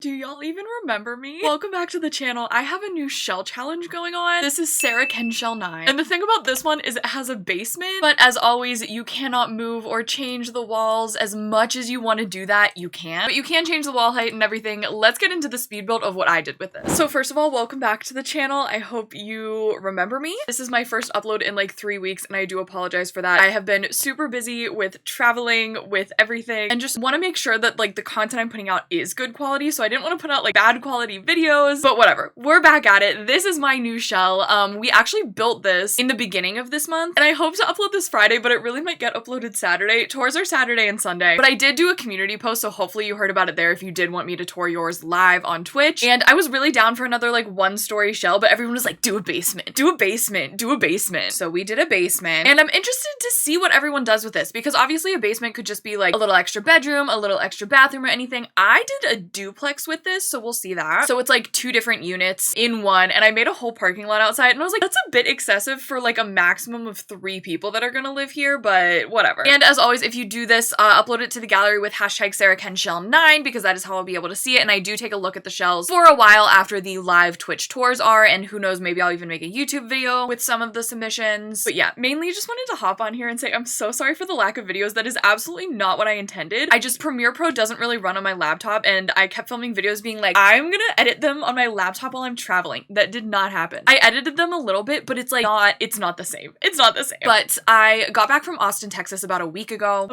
Do y'all even remember me? Welcome back to the channel. I have a new shell challenge going on. This is sarahkendalll 9. And the thing about this one is it has a basement, but as always, you cannot move or change the walls. As much as you want to do that, you can't. But you can change the wall height and everything. Let's get into the speed build of what I did with this. So first of all, welcome back to the channel. I hope you remember me. This is my first upload in like 3 weeks and I do apologize for that. I have been super busy with traveling, with everything, and just want to make sure that like the content I'm putting out is good quality. So I didn't want to put out like bad quality videos, but whatever. We're back at it. This is my new shell. We actually built this in the beginning of this month and I hope to upload this Friday, but it really might get uploaded Saturday. Tours are Saturday and Sunday, but I did do a community post, so hopefully you heard about it there if you did want me to tour yours live on Twitch. And I was really down for another like 1-story shell, but everyone was like, do a basement, do a basement, do a basement. So we did a basement and I'm interested to see what everyone does with this because obviously a basement could just be like a little extra bedroom, a little extra bathroom or anything. I did a duplex with this, so we'll see that. So it's like 2 different units in one, and I made a whole parking lot outside, and I was like, that's a bit excessive for like a maximum of 3 people that are gonna live here, but whatever. And as always, if you do this, upload it to the gallery with hashtag sarahkendalll9 because that is how I'll be able to see it, and I do take a look at the shells for a while after the live Twitch tours are, and who knows, maybe I'll even make a YouTube video with some of the submissions. But yeah, mainly just wanted to hop on here and say I'm so sorry for the lack of videos. That is absolutely not what I intended. I just, Premiere Pro doesn't really run on my laptop, and I kept filming videos being like, I'm gonna edit them on my laptop while I'm traveling. That did not happen. I edited them a little bit, but it's like it's not the same. It's not the same. But I got back from Austin, Texas about a week ago.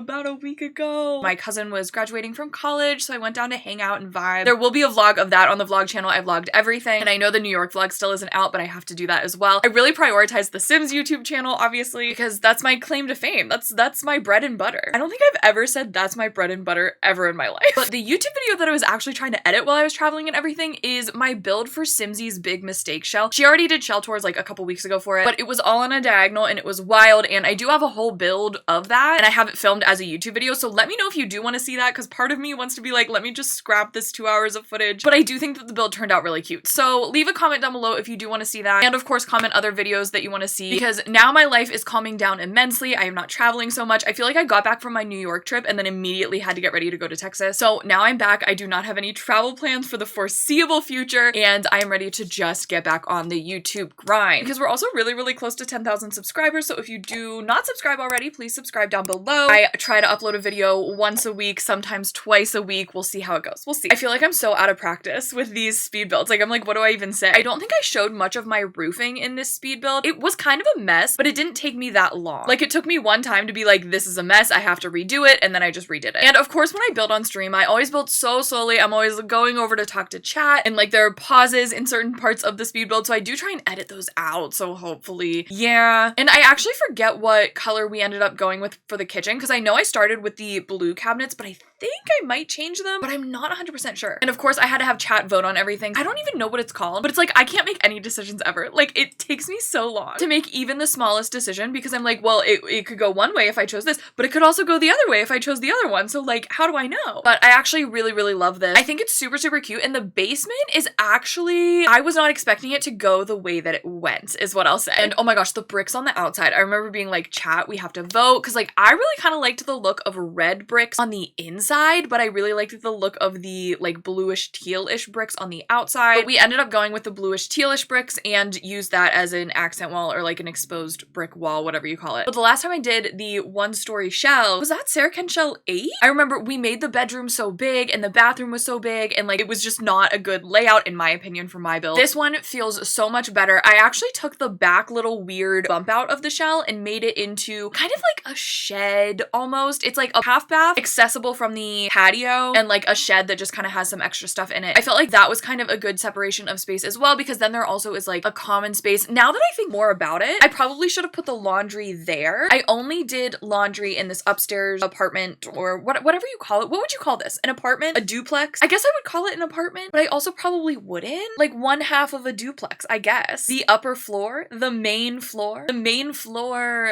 My cousin was graduating from college, so I went down to hang out and vibe. There will be a vlog of that on the vlog channel. I vlogged everything, and I know the New York vlog still isn't out, but I have to do that as well. I really prioritize the Sims YouTube channel, obviously, because that's my claim to fame. That's my bread and butter. I don't think I've ever said that's my bread and butter ever in my life. But the YouTube video that I was actually trying to edit while I was traveling and everything is my build for Simsy's Big Mistake shell. She already did shell tours like a couple weeks ago for it, but it was all on a diagonal and it was wild, and I do have a whole build of that and I have it filmed as a YouTube video, so let me know if you do want to see that because part of me wants to be like, let me just scrap this 2 hours of footage, but I do think that the build turned out really cute. So leave a comment down below if you do want to see that, and of course comment other videos that you want to see because now my life is calming down immensely. I am not traveling so much. I feel like I got back from my New York trip and then immediately had to get ready to go to Texas. So now I'm back. I do not have any travel plans for the foreseeable future, and I am ready to just get back on the YouTube grind because we're also really, really close to 10,000 subscribers. So if you do not subscribe already, please subscribe down below. I try to upload a video once a week, sometimes twice a week. We'll see how it goes. We'll see. I feel like I'm so out of practice with these speed builds. Like, I'm like, what do I even say? I don't think I showed much of my roofing in this speed build. It was kind of a mess, but it didn't take me that long. Like, it took me one time to be like, this is a mess, I have to redo it, and then I just redid it. And of course, when I build on stream, I always build so slowly. I'm always going over to talk to chat, and like there are pauses in certain parts of the speed build, so I do try and edit those out, so hopefully, yeah. And I actually forget what color we ended up going with for the kitchen, because I know I started with the blue cabinets, but I think I might change them, but I'm not 100% sure. And of course, I had to have chat vote on everything. I don't even know what it's called, but it's like, I can't make any decisions ever. Like, it takes me so long to make even the smallest decision because I'm like, well, it could go one way if I chose this, but it could also go the other way if I chose the other one. So like, how do I know? But I actually really, really love this. I think it's super, super cute. And the basement is actually, I was not expecting it to go the way that it went, is what I'll say. And oh my gosh, the bricks on the outside. I remember being like, chat, we have to vote. Cause like, I really kind of liked the look of red bricks on the inside, but I really liked the look of the like bluish tealish bricks on the outside. But we ended up going with the bluish tealish bricks and used that as an accent wall or like an exposed brick wall, whatever you call it. But the last time I did the 1-story shell, was that sarahkendalll 8? I remember we made the bedroom so big and the bathroom was so big and like it was just not a good layout in my opinion for my build. This one feels so much better. I actually took the back little weird bump out of the shell and made it into kind of like a shed almost. It's like a half bath accessible from the patio and like a shed that just kind of has some extra stuff in it. I felt like that was kind of a good separation of space as well because then there also is like a common space. Now that I think more about it, I probably should have put the laundry there. I only did laundry in this upstairs apartment or whatever you call it. What would you call this? An apartment? A duplex? I guess I would call it an apartment, but I also probably wouldn't. Like one half of a duplex, I guess. The upper floor, the main floor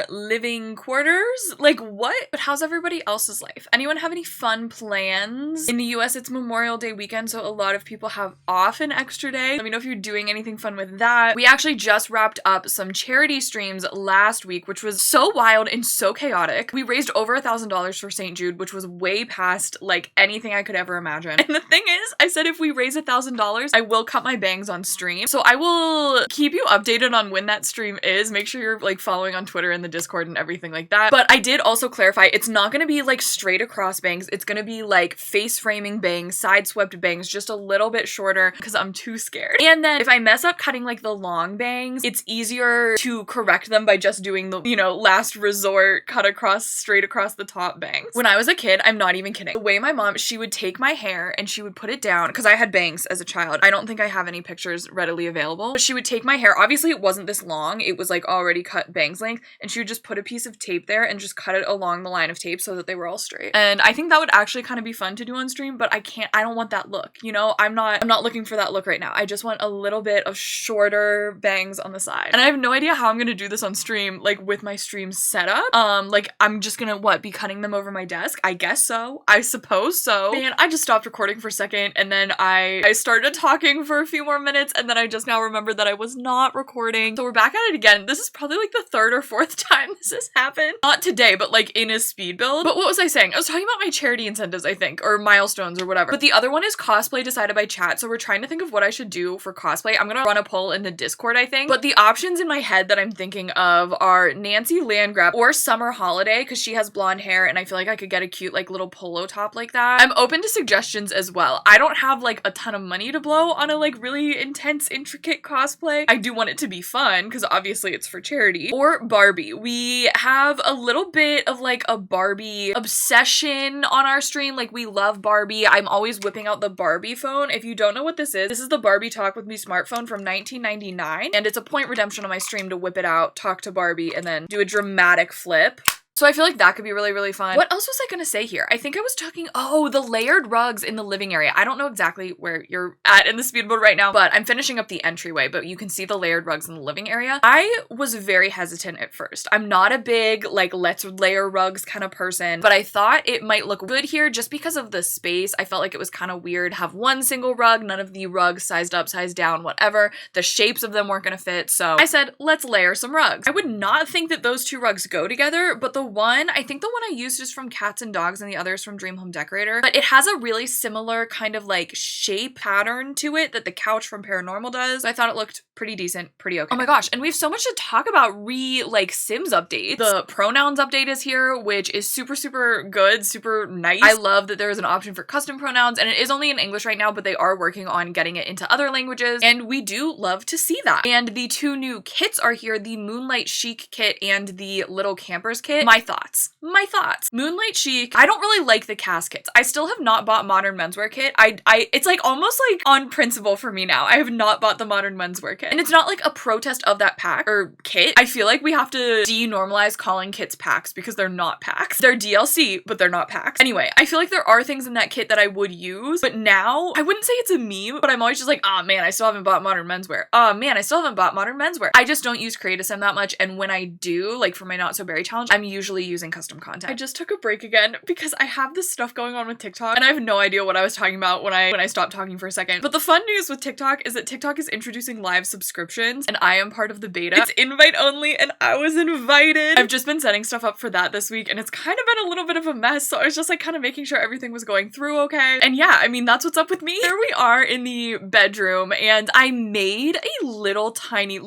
living quarters. Like what? But how's everybody else's life? Anyone have any fun fun plans. In the US, it's Memorial Day weekend, so a lot of people have off an extra day. Let me know if you're doing anything fun with that. We actually just wrapped up some charity streams last week, which was so wild and so chaotic. We raised over $1,000 for St. Jude, which was way past like anything I could ever imagine. And the thing is, I said if we raise $1,000, I will cut my bangs on stream. So I will keep you updated on when that stream is. Make sure you're like following on Twitter and the Discord and everything like that. But I did also clarify, it's not gonna be like straight across bangs. It's gonna be like face framing bangs, side swept bangs, just a little bit shorter because I'm too scared. And then if I mess up cutting like the long bangs, it's easier to correct them by just doing the, you know, last resort cut across, straight across the top bangs. When I was a kid, I'm not even kidding. The way my mom, she would take my hair and she would put it down because I had bangs as a child. I don't think I have any pictures readily available, but she would take my hair. Obviously it wasn't this long. It was like already cut bangs length, and she would just put a piece of tape there and just cut it along the line of tape so that they were all straight. And I think that would actually kind of be fun to do on stream, but I don't want that look, you know? I'm not looking for that look right now. I just want a little bit of shorter bangs on the side. And I have no idea how I'm gonna do this on stream, like with my stream setup. Like I'm just gonna, be cutting them over my desk? I guess so. I suppose so. And I just stopped recording for a second, and then I started talking for a few more minutes, and then I just now remembered that I was not recording. So we're back at it again. This is probably like the third or fourth time this has happened. Not today, but like in a speed build. But what was I saying? I was talking about my charity incentives, I think, or milestones or whatever. But the other one is cosplay decided by chat. So we're trying to think of what I should do for cosplay. I'm gonna run a poll in the Discord, I think. But the options in my head that I'm thinking of are Nancy Landgrab or Summer Holiday, because she has blonde hair and I feel like I could get a cute like little polo top like that. I'm open to suggestions as well. I don't have like a ton of money to blow on a like really intense, intricate cosplay. I do want it to be fun because obviously it's for charity. Or Barbie. We have a little bit of like a Barbie obsession on our stream. Like we love Barbie. I'm always whipping out the Barbie phone. If you don't know what this is the Barbie Talk With Me smartphone from 1999, and it's a point redemption on my stream to whip it out, talk to Barbie, and then do a dramatic flip. So I feel like that could be really, really fun. What else was I gonna say here? I think I was talking, the layered rugs in the living area. I don't know exactly where you're at in the speed build right now, but I'm finishing up the entryway, but you can see the layered rugs in the living area. I was very hesitant at first. I'm not a big, like, let's layer rugs kind of person, but I thought it might look good here just because of the space. I felt like it was kind of weird to have one single rug, none of the rugs sized up, sized down, whatever. The shapes of them weren't gonna fit, so I said, let's layer some rugs. I would not think that those two rugs go together, but I think the one I used is from Cats and Dogs and the other is from Dream Home Decorator, but it has a really similar kind of like shape pattern to it that the couch from Paranormal does. So I thought it looked pretty decent, pretty okay. Oh my gosh, and we have so much to talk about Sims updates. The pronouns update is here, which is super, super good, super nice. I love that there is an option for custom pronouns, and it is only in English right now, but they are working on getting it into other languages, and we do love to see that. And the two new kits are here, the Moonlight Chic kit and the Little Campers kit. My thoughts. Moonlight Chic, I don't really like the cast kits. I still have not bought Modern Menswear kit. It's like almost like on principle for me now. I have not bought the Modern Menswear kit. And it's not like a protest of that pack or kit. I feel like we have to denormalize calling kits packs because they're not packs. They're DLC, but they're not packs. Anyway, I feel like there are things in that kit that I would use, but now I wouldn't say it's a meme, but I'm always just like, oh man, I still haven't bought Modern Menswear. Oh man, I still haven't bought Modern Menswear. I just don't use Create-A-Sim that much, and when I do, like for my Not So Berry challenge, I'm usually using custom content. I just took a break again because I have this stuff going on with TikTok and I have no idea what I was talking about when I stopped talking for a second. But the fun news with TikTok is that TikTok is introducing live subscriptions and I am part of the beta. It's invite only and I was invited. I've just been setting stuff up for that this week and it's kind of been a little bit of a mess, so I was just like kind of making sure everything was going through okay. And yeah, I mean, that's what's up with me. Here we are in the bedroom and I made a little tiny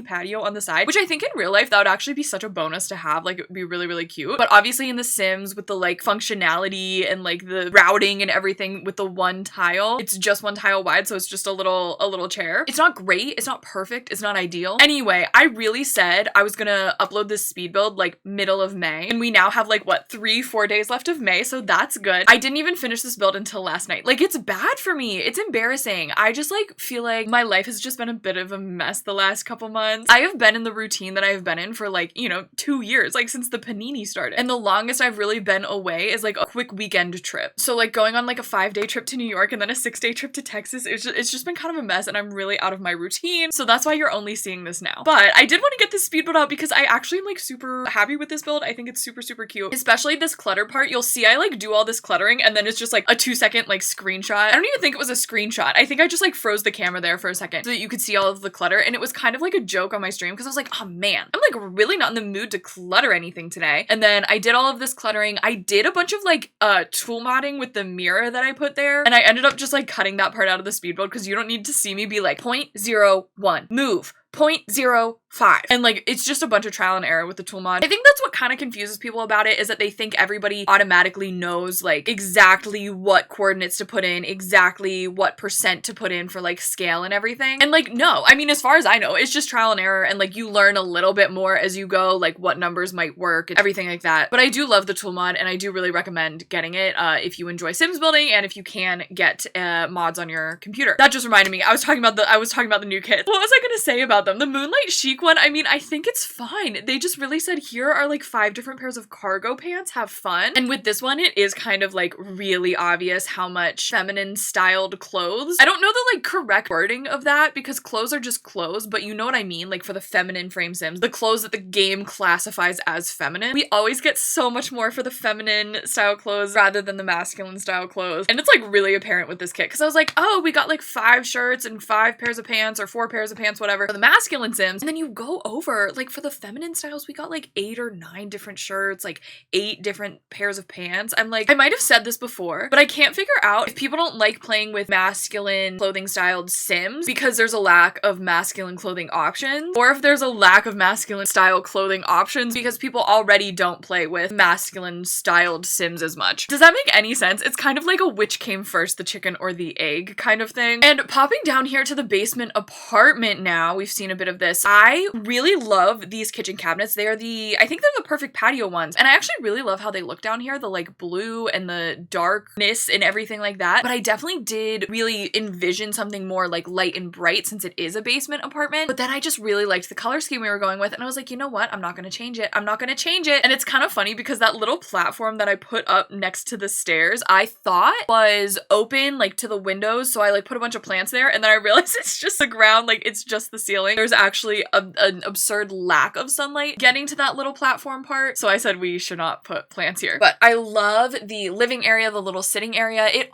patio on the side, which I think in real life that would actually be such a bonus to have. Like it would be really, really cute. But obviously in The Sims with the like functionality and like the routing and everything with the one tile, it's just one tile wide, so it's just a little chair. It's not great, it's not perfect, it's not ideal. Anyway, I really said I was gonna upload this speed build like middle of May, and we now have like what, 3-4 days left of May, so that's good. I didn't even finish this build until last night. Like it's bad for me, it's embarrassing. I just like feel like my life has just been a bit of a mess the last couple months. I have been in the routine that I have been in for like, you know, 2 years, like since since the panini started. And the longest I've really been away is like a quick weekend trip. So like going on like a 5-day trip to New York and then a 6-day trip to Texas, it's just been kind of a mess and I'm really out of my routine. So that's why you're only seeing this now. But I did want to get this speed build out because I actually am like super happy with this build. I think it's super, super cute. Especially this clutter part. You'll see I like do all this cluttering and then it's just like a 2-second like screenshot. I don't even think it was a screenshot. I think I just like froze the camera there for a second so that you could see all of the clutter. And it was kind of like a joke on my stream because I was like, oh man, I'm like really not in the mood to clutter anything today. And then I did all of this cluttering. I did a bunch of like tool modding with the mirror that I put there. And I ended up just like cutting that part out of the speed build because you don't need to see me be like 0.01, move, 0.05. And like, it's just a bunch of trial and error with the tool mod. I think that's what kind of confuses people about it is that they think everybody automatically knows like exactly what coordinates to put in, exactly what percent to put in for like scale and everything. And like, no, I mean, as far as I know, it's just trial and error. And like, you learn a little bit more as you go, like what numbers might work and everything like that. But I do love the tool mod and I do really recommend getting it if you enjoy Sims building and if you can get mods on your computer. That just reminded me, I was talking about the new kit. What was I gonna say about them? The Moonlight Chic one, I mean, I think it's fine. They just really said here are like 5 different pairs of cargo pants, have fun. And with this one, it is kind of like really obvious how much feminine styled clothes. I don't know the like correct wording of that because clothes are just clothes, but you know what I mean? Like for the feminine frame Sims, the clothes that the game classifies as feminine, we always get so much more for the feminine style clothes rather than the masculine style clothes. And it's like really apparent with this kit because I was like, oh, we got like 5 shirts and 5 pairs of pants or 4 pairs of pants, whatever, for the masculine Sims. And then you go over, like for the feminine styles, we got like 8 or 9 different shirts, like 8 different pairs of pants. I'm like, I might have said this before, but I can't figure out if people don't like playing with masculine clothing styled Sims because there's a lack of masculine clothing options, or if there's a lack of masculine style clothing options because people already don't play with masculine styled Sims as much. Does that make any sense? It's kind of like a which came first, the chicken or the egg kind of thing. And popping down here to the basement apartment now, we've seen a bit of this. I really love these kitchen cabinets. I think they're the perfect patio ones. And I actually really love how they look down here, the like blue and the darkness and everything like that. But I definitely did really envision something more like light and bright since it is a basement apartment. But then I just really liked the color scheme we were going with. And I was like, you know what? I'm not going to change it. I'm not going to change it. And it's kind of funny because that little platform that I put up next to the stairs, I thought was open like to the windows. So I like put a bunch of plants there. And then I realized it's just the ground. Like it's just the ceiling. There's actually an absurd lack of sunlight getting to that little platform part. So I said we should not put plants here. But I love the living area, the little sitting area. It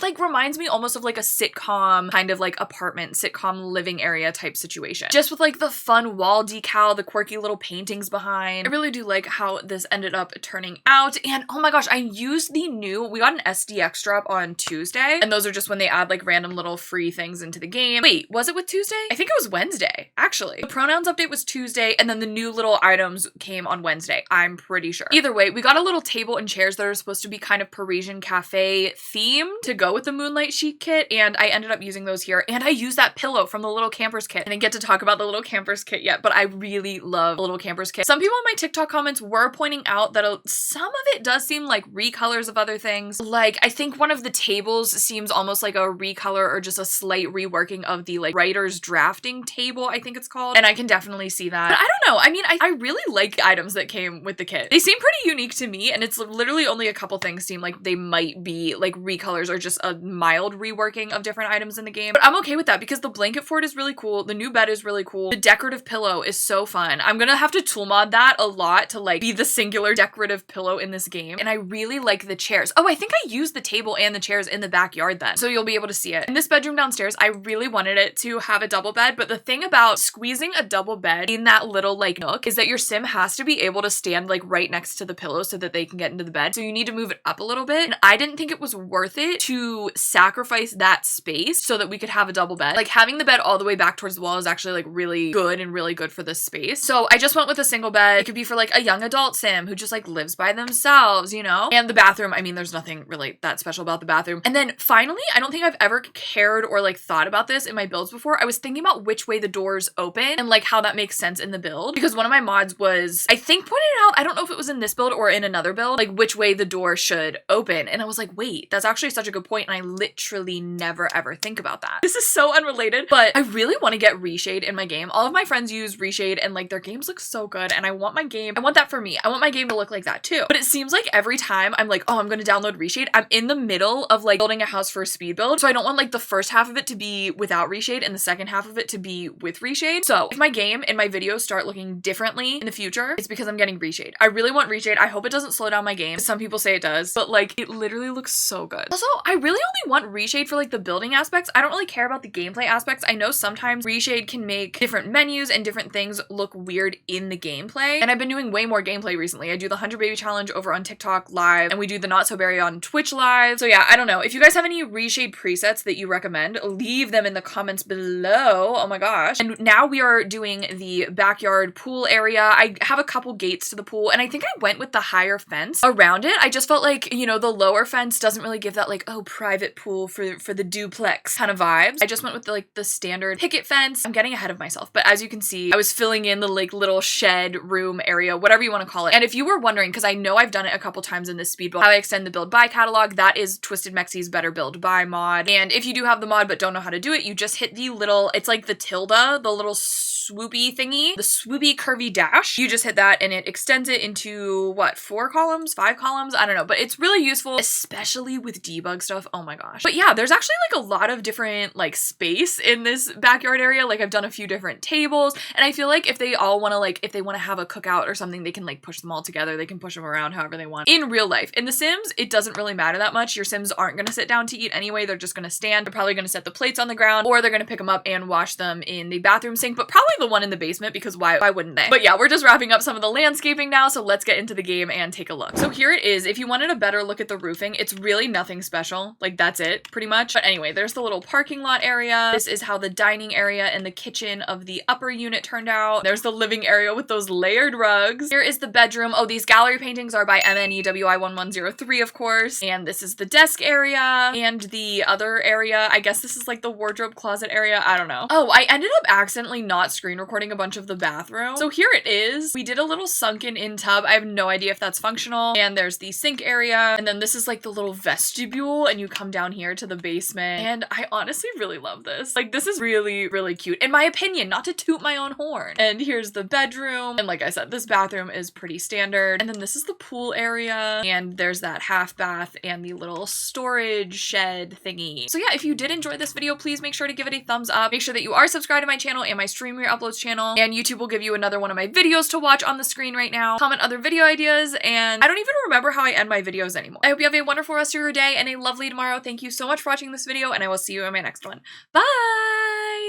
like reminds me almost of like a sitcom kind of like apartment, sitcom living area type situation. Just with like the fun wall decal, the quirky little paintings behind. I really do like how this ended up turning out. And oh my gosh, I used we got an SDX drop on Tuesday. And those are just when they add like random little free things into the game. Wait, was it with Tuesday? I think it was Wednesday, actually. The pronouns update was Tuesday and then the new little items came on Wednesday. I'm pretty sure. Either way, we got a little table and chairs that are supposed to be kind of Parisian cafe themed to go with the Moonlight Chic kit. And I ended up using those here. And I used that pillow from the Little Campers kit. I didn't get to talk about the Little Campers kit yet, but I really love the Little Campers kit. Some people in my TikTok comments were pointing out that some of it does seem like recolors of other things. Like I think one of the tables seems almost like a recolor or just a slight reworking of the like writer's drafting table, I think it's called. And I can definitely see that. But I don't know. I mean, I really like the items that came with the kit. They seem pretty unique to me, and it's literally only a couple things seem like they might be like recolors or just a mild reworking of different items in the game. But I'm okay with that because the blanket fort is really cool. The new bed is really cool. The decorative pillow is so fun. I'm gonna have to tool mod that a lot to like be the singular decorative pillow in this game. And I really like the chairs. Oh, I think I used the table and the chairs in the backyard then, so you'll be able to see it. In this bedroom downstairs, I really wanted it to have a double bed, but the thing about squeezing a double bed in that little like nook is that your sim has to be able to stand like right next to the pillow so that they can get into the bed. So you need to move it up a little bit. And I didn't think it was worth it to sacrifice that space so that we could have a double bed. Like having the bed all the way back towards the wall is actually like really good and really good for this space. So I just went with a single bed. It could be for like a young adult sim who just like lives by themselves, you know? And the bathroom, I mean, there's nothing really that special about the bathroom. And then finally, I don't think I've ever cared or like thought about this in my builds before. I was thinking about which way the doors open and like how that makes sense in the build. Because one of my mods was, I think, pointed out, I don't know if it was in this build or in another build, like which way the door should open. And I was like, wait, that's actually such a good point. And I literally never ever think about that. This is so unrelated, but I really want to get Reshade in my game. All of my friends use Reshade and like their games look so good. And I want that for me. I want my game to look like that too. But it seems like every time I'm like, oh, I'm going to download Reshade, I'm in the middle of like building a house for a speed build. So I don't want like the first half of it to be without Reshade and the second half of it to be with Reshade. So if my game and my videos start looking differently in the future, it's because I'm getting Reshade. I really want Reshade. I hope it doesn't slow down my game. Some people say it does, but like it literally looks so good. Also, I really only want Reshade for like the building aspects. I don't really care about the gameplay aspects. I know sometimes Reshade can make different menus and different things look weird in the gameplay. And I've been doing way more gameplay recently. I do the 100 baby challenge over on TikTok live and we do the not so berry on Twitch live. So yeah, I don't know. If you guys have any Reshade presets that you recommend, leave them in the comments below. Oh my gosh. And now we are doing the backyard pool area. I have a couple gates to the pool and I think I went with the higher fence around it. I just felt like, you know, the lower fence doesn't really give that like, oh, private pool for the duplex kind of vibes. I just went with the standard picket fence. I'm getting ahead of myself, but as you can see, I was filling in the like little shed room area, whatever you want to call it. And if you were wondering, because I know I've done it a couple times in this speed build, how I extend the build by catalog, that is Twisted Mexie's Better Build By mod. And if you do have the mod but don't know how to do it, you just hit the little, it's like the tilde, the little swoopy thingy, the swoopy curvy dash. You just hit that and it extends it into what, 4 columns, 5 columns? I don't know, but it's really useful, especially with debug stuff. Oh my gosh. But yeah, there's actually like a lot of different like space in this backyard area. Like I've done a few different tables and I feel like if they all want to like, if they want to have a cookout or something, they can like push them all together. They can push them around however they want. In real life, in The Sims, it doesn't really matter that much. Your Sims aren't going to sit down to eat anyway. They're just going to stand. They're probably going to set the plates on the ground or they're going to pick them up and wash them in the bathroom sink, but probably the one in the basement because why wouldn't they? But yeah, we're just wrapping up some of the landscaping now. So let's get into the game and take a look. So here it is. If you wanted a better look at the roofing, it's really nothing special. Like that's it pretty much. But anyway, there's the little parking lot area. This is how the dining area and the kitchen of the upper unit turned out. There's the living area with those layered rugs. Here is the bedroom. Oh, these gallery paintings are by MNEWI1103, of course. And this is the desk area and the other area. I guess this is like the wardrobe closet area. I don't know. Oh, I ended up accidentally not screen recording a bunch of the bathroom. So here it is. We did a little sunken in tub. I have no idea if that's functional. And there's the sink area. And then this is like the little vestibule and you come down here to the basement. And I honestly really love this. Like this is really, really cute in my opinion, not to toot my own horn. And here's the bedroom. And like I said, this bathroom is pretty standard. And then this is the pool area. And there's that half bath and the little storage shed thingy. So yeah, if you did enjoy this video, please make sure to give it a thumbs up. Make sure that you are subscribed to my channel and my Stream Your Uploads channel. And YouTube will give you another one of my videos to watch on the screen right now. Comment other video ideas. And I don't even remember how I end my videos anymore. I hope you have a wonderful rest of your day and a lovely tomorrow. Thank you so much for watching this video and I will see you in my next one. Bye!